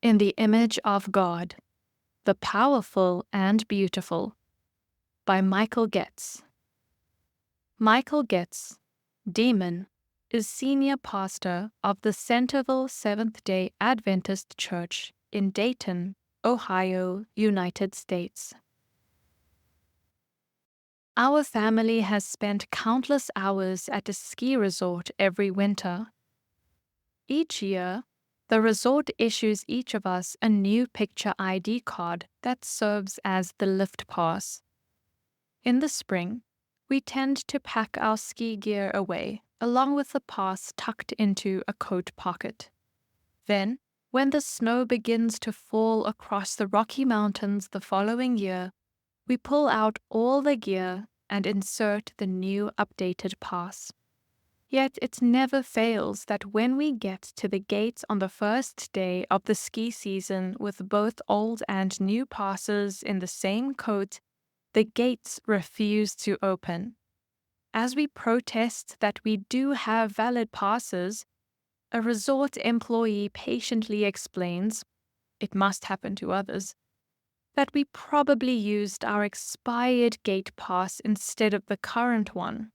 In the image of God, the powerful and beautiful, by Micheal Goetz. Micheal Goetz, Demon, is senior pastor of the Centerville Seventh-day Adventist Church in Dayton, Ohio, United States. Our family has spent countless hours at a ski resort every winter. Each year, the resort issues each of us a new picture ID card that serves as the lift pass. In the spring, we tend to pack our ski gear away, along with the pass tucked into a coat pocket. Then, when the snow begins to fall across the Rocky Mountains the following year, we pull out all the gear and insert the new updated pass. Yet it never fails that when we get to the gates on the first day of the ski season with both old and new passes in the same coat, the gates refuse to open. As we protest that we do have valid passes, a resort employee patiently explains, it must happen to others, that we probably used our expired gate pass instead of the current one.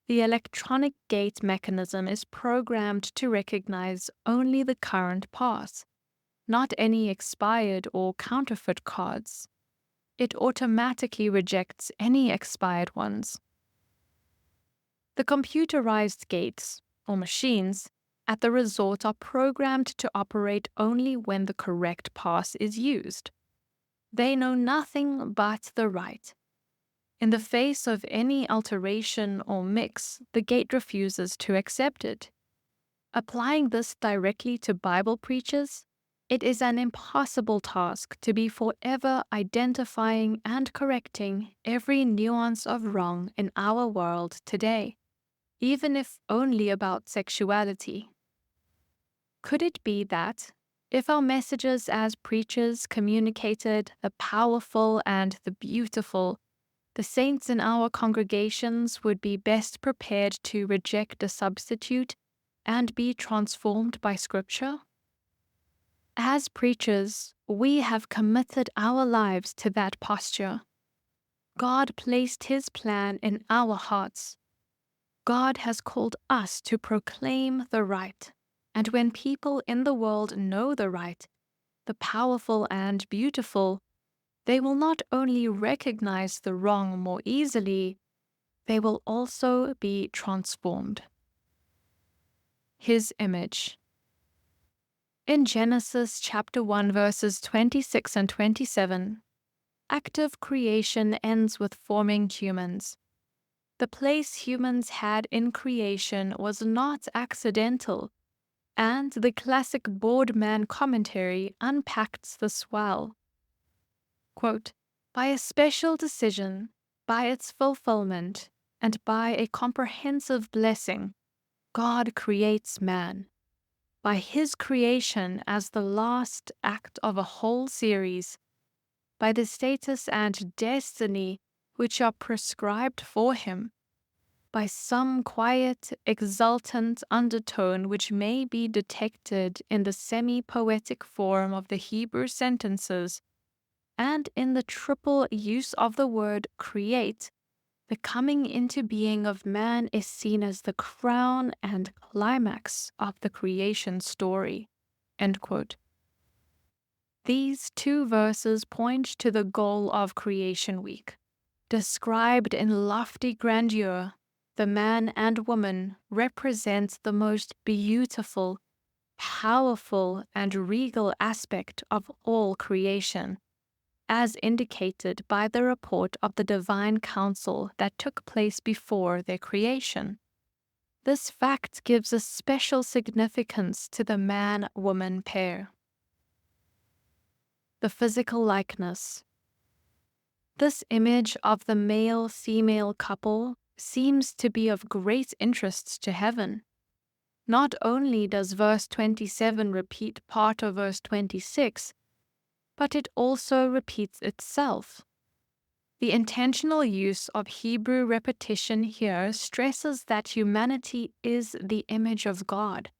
The electronic gate mechanism is programmed to recognize only the current pass, not any expired or counterfeit cards. It automatically rejects any expired ones. The computerized gates, or machines, at the resort are programmed to operate only when the correct pass is used. They know nothing but the right. In the face of any alteration or mix, the gate refuses to accept it. Applying this directly to Bible preachers, it is an impossible task to be forever identifying and correcting every nuance of wrong in our world today, even if only about sexuality. Could it be that, if our messages as preachers communicated the powerful and the beautiful, the saints in our congregations would be best prepared to reject a substitute and be transformed by Scripture? As preachers, we have committed our lives to that posture. God placed His plan in our hearts. God has called us to proclaim the right, and when people in the world know the right, the powerful and beautiful, they will not only recognize the wrong more easily, they will also be transformed. His image. In Genesis chapter 1 verses 26 and 27, active creation ends with forming humans. The place humans had in creation was not accidental, and the classic Boardman commentary unpacks this well. Quote, by a special decision, by its fulfillment, and by a comprehensive blessing, God creates man. By His creation as the last act of a whole series, by the status and destiny which are prescribed for him, by some quiet, exultant undertone which may be detected in the semi-poetic form of the Hebrew sentences, and in the triple use of the word create, the coming into being of man is seen as the crown and climax of the creation story. End quote. These two verses point to the goal of Creation Week. Described in lofty grandeur, the man and woman represent the most beautiful, powerful, and regal aspect of all creation, as indicated by the report of the divine council that took place before their creation. This fact gives a special significance to the man-woman pair. The physical likeness. This image of the male-female couple seems to be of great interest to heaven. Not only does verse 27 repeat part of verse 26, but it also repeats itself. The intentional use of Hebrew repetition here stresses that humanity is the image of God.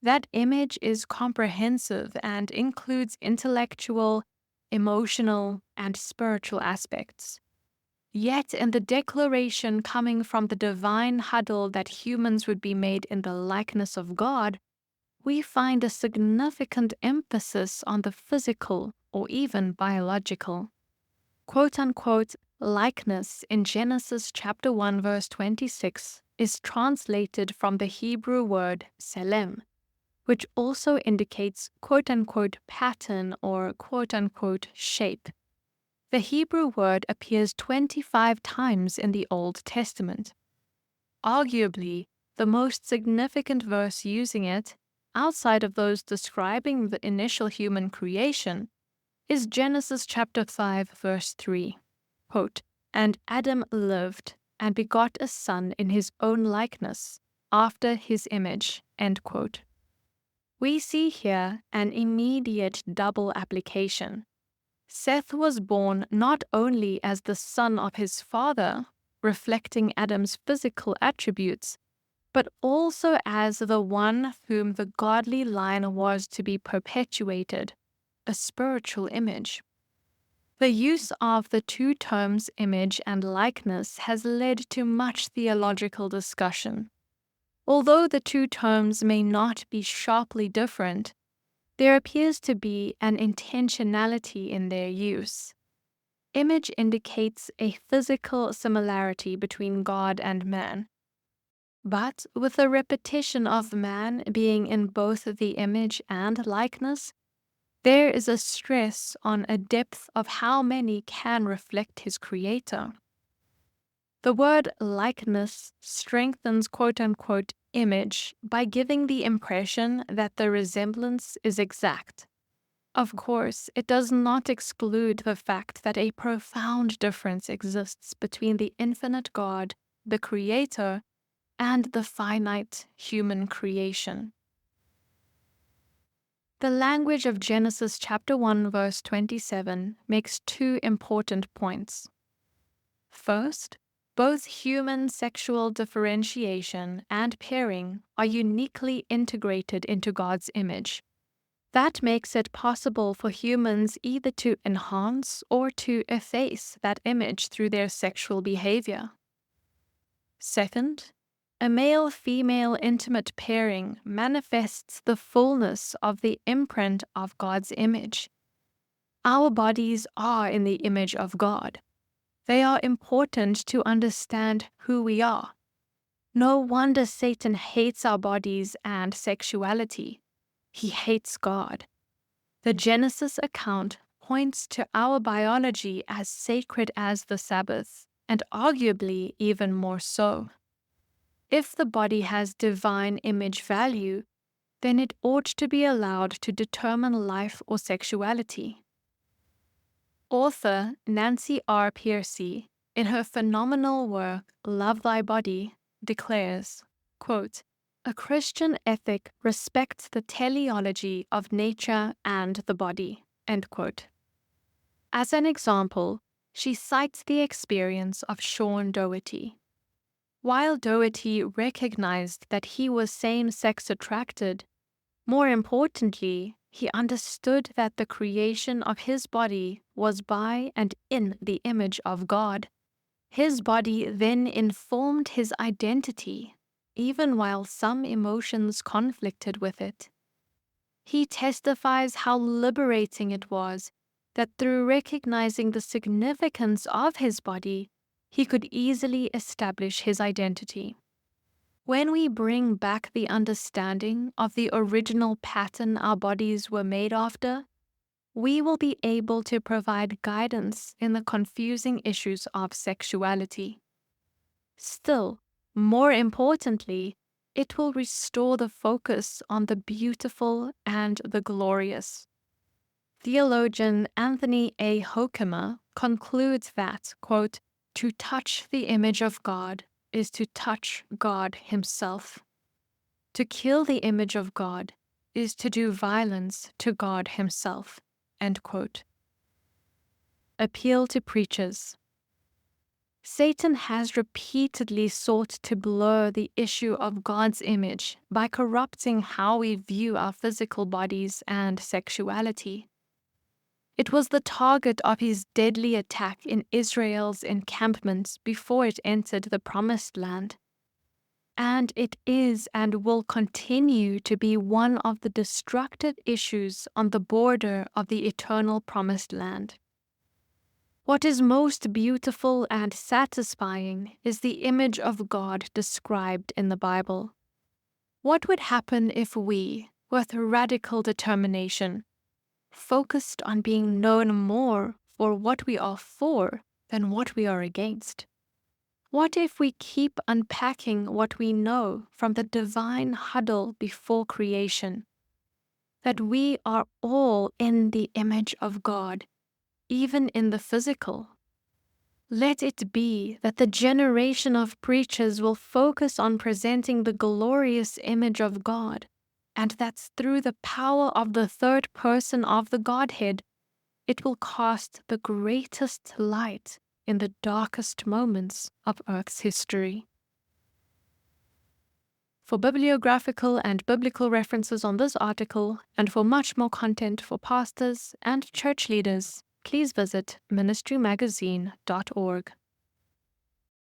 That image is comprehensive and includes intellectual, emotional, and spiritual aspects. Yet, in the declaration coming from the divine huddle that humans would be made in the likeness of God, we find a significant emphasis on the physical or even biological. Quote unquote, likeness in Genesis chapter 1 verse 26 is translated from the Hebrew word selem, which also indicates quote unquote pattern or quote unquote shape. The Hebrew word appears 25 times in the Old Testament. Arguably, the most significant verse using it, outside of those describing the initial human creation, is Genesis chapter 5 verse 3. Quote, "And Adam lived and begot a son in his own likeness, after his image." End quote. We see here an immediate double application. Seth was born not only as the son of his father, reflecting Adam's physical attributes, but also as the one whom the godly line was to be perpetuated, a spiritual image. The use of the two terms image and likeness has led to much theological discussion. Although the two terms may not be sharply different, there appears to be an intentionality in their use. Image indicates a physical similarity between God and man. But with the repetition of man being in both the image and likeness, there is a stress on a depth of how many can reflect his creator. The word likeness strengthens quote-unquote image by giving the impression that the resemblance is exact. Of course, it does not exclude the fact that a profound difference exists between the infinite God, the Creator, and the finite human creation. The language of Genesis chapter 1 verse 27 makes two important points. First, both human sexual differentiation and pairing are uniquely integrated into God's image. That makes it possible for humans either to enhance or to efface that image through their sexual behavior. Second, a male-female intimate pairing manifests the fullness of the imprint of God's image. Our bodies are in the image of God. They are important to understand who we are. No wonder Satan hates our bodies and sexuality. He hates God. The Genesis account points to our biology as sacred as the Sabbath, and arguably even more so. If the body has divine image value, then it ought to be allowed to determine life or sexuality. Author Nancy R. Piercy, in her phenomenal work Love Thy Body, declares, quote, "A Christian ethic respects the teleology of nature and the body." End quote. As an example, she cites the experience of Sean Doherty. While Doherty recognized that he was same-sex attracted, more importantly, he understood that the creation of his body was by and in the image of God. His body then informed his identity, even while some emotions conflicted with it. He testifies how liberating it was that through recognizing the significance of his body, he could easily establish his identity. When we bring back the understanding of the original pattern our bodies were made after, we will be able to provide guidance in the confusing issues of sexuality. Still, more importantly, it will restore the focus on the beautiful and the glorious. Theologian Anthony A. Hoekema concludes that, quote, "To touch the image of God is to touch God himself. To kill the image of God is to do violence to God himself." End quote. Appeal to preachers. Satan has repeatedly sought to blur the issue of God's image by corrupting how we view our physical bodies and sexuality. It was the target of his deadly attack in Israel's encampment before it entered the Promised Land. And it is and will continue to be one of the destructive issues on the border of the eternal Promised Land. What is most beautiful and satisfying is the image of God described in the Bible. What would happen if we, with radical determination, focused on being known more for what we are for than what we are against? What if we keep unpacking what we know from the divine huddle before creation? That we are all in the image of God, even in the physical. Let it be that the generation of preachers will focus on presenting the glorious image of God, and that through the power of the third person of the Godhead, it will cast the greatest light in the darkest moments of Earth's history. For bibliographical and biblical references on this article, and for much more content for pastors and church leaders, please visit ministrymagazine.org.